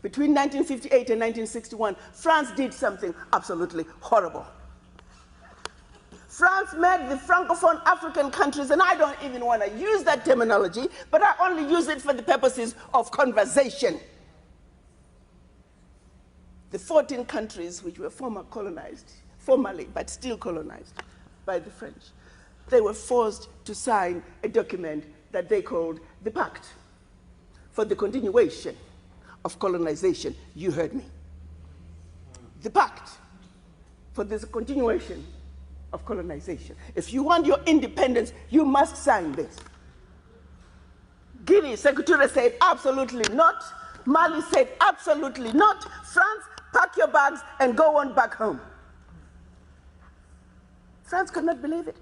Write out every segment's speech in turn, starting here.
Between 1958 and 1961, France did something absolutely horrible. France made the Francophone African countries, and I don't even want to use that terminology, but I only use it for the purposes of conversation. The 14 countries which were formally, but still colonized by the French, they were forced to sign a document that they called the Pact for the Continuation of Colonization. You heard me. The Pact for the Continuation of Colonization. If you want your independence, you must sign this. Guinea, Secretary said absolutely not. Mali said absolutely not. France, pack your bags and go on back home. France could not believe it.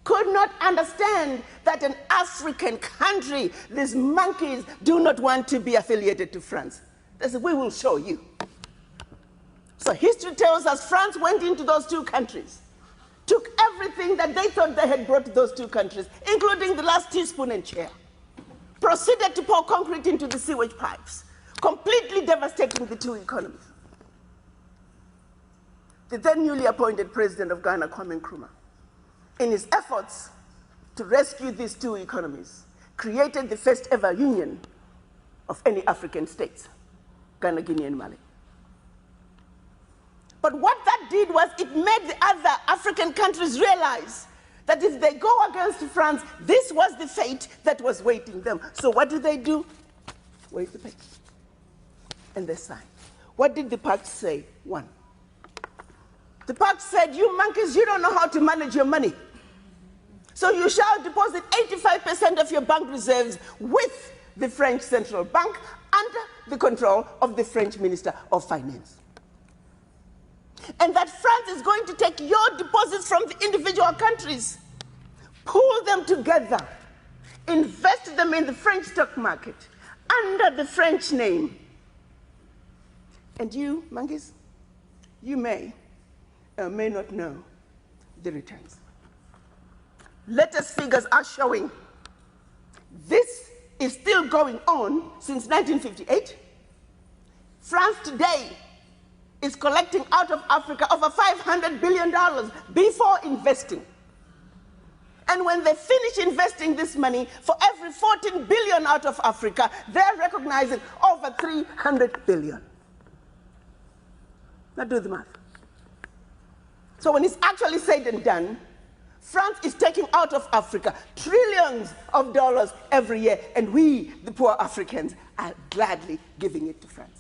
Could not understand that an African country, these monkeys, do not want to be affiliated to France. They said, we will show you. So history tells us France went into those two countries, took everything that they thought they had brought to those two countries, including the last teaspoon and chair, proceeded to pour concrete into the sewage pipes, completely devastating the two economies. The then newly appointed president of Ghana, Kwame Nkrumah, in his efforts to rescue these two economies, created the first ever union of any African states, Ghana, Guinea, and Mali. But what that did was it made the other African countries realize that if they go against France, this was the fate that was waiting them. So what did they do? Wait the paper. And they signed. What did the pact say? One. The pact said, you monkeys, you don't know how to manage your money. So you shall deposit 85% of your bank reserves with the French Central Bank under the control of the French Minister of Finance. And that France is going to take your deposits from the individual countries, pool them together, invest them in the French stock market under the French name. And you, monkeys, you may or may not know the returns. Latest figures are showing this is still going on since 1958. France today is collecting out of Africa over $500 billion before investing. And when they finish investing this money, for every 14 billion out of Africa, they're recognizing over 300 billion. Now do the math. So when it's actually said and done, France is taking out of Africa trillions of dollars every year, and we, the poor Africans, are gladly giving it to France.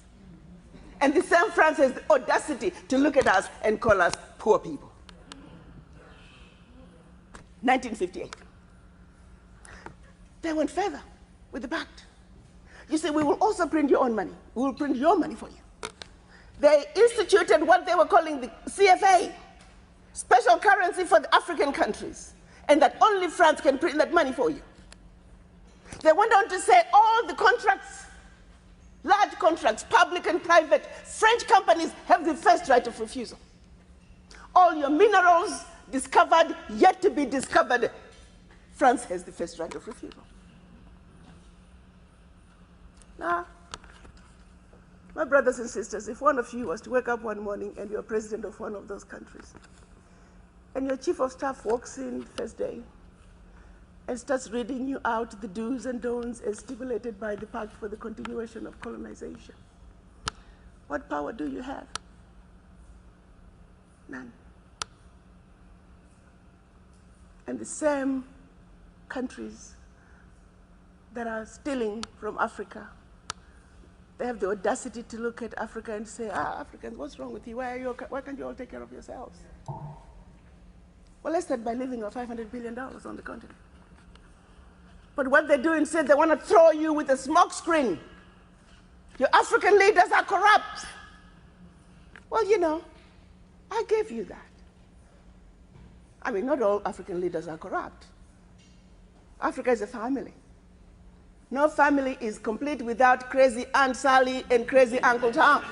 And the same France has the audacity to look at us and call us poor people. 1958. They went further with the pact. You say, we will also print your own money. We will print your money for you. They instituted what they were calling the CFA, special currency for the African countries, and that only France can print that money for you. They went on to say all the contracts, large contracts, public and private, French companies have the first right of refusal. All your minerals discovered, yet to be discovered, France has the first right of refusal. Now, my brothers and sisters, if one of you was to wake up one morning and you're president of one of those countries, and your chief of staff walks in first day and starts reading you out the do's and don'ts as stipulated by the Pact for the Continuation of Colonization, what power do you have? None. And the same countries that are stealing from Africa, they have the audacity to look at Africa and say, Africans, what's wrong with you? Why can't you all take care of yourselves? Well, let's start by leaving our $500 billion on the continent. But what they do instead, they want to throw you with a smoke screen. Your African leaders are corrupt. Well, you know, I gave you that. I mean, not all African leaders are corrupt. Africa is a family. No family is complete without crazy Aunt Sally and crazy Uncle Tom.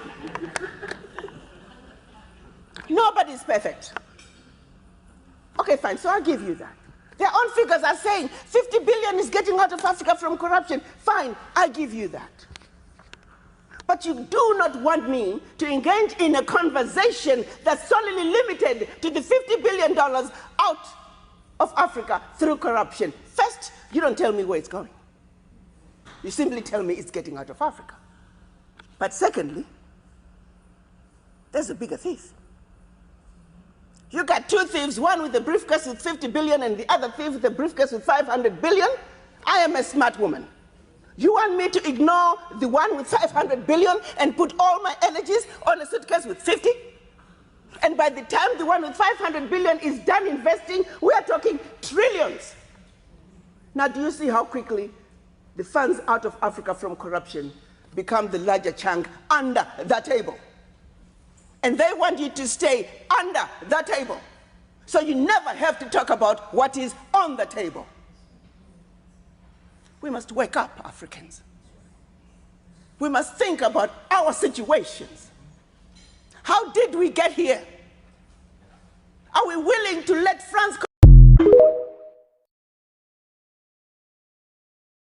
Nobody's perfect. Okay, fine, so I'll give you that. Their own figures are saying 50 billion is getting out of Africa from corruption. Fine, I give you that. But you do not want me to engage in a conversation that's solely limited to the $50 billion out of Africa through corruption. First, you don't tell me where it's going. You simply tell me it's getting out of Africa. But secondly, there's a bigger thief. You got two thieves, one with a briefcase with 50 billion and the other thief with a briefcase with 500 billion. I am a smart woman. You want me to ignore the one with 500 billion and put all my energies on a suitcase with 50? And by the time the one with 500 billion is done investing, we are talking trillions. Now, do you see how quickly the funds out of Africa from corruption become the larger chunk under the table? And they want you to stay under the table. So you never have to talk about what is on the table. We must wake up, Africans. We must think about our situations. How did we get here? Are we willing to let France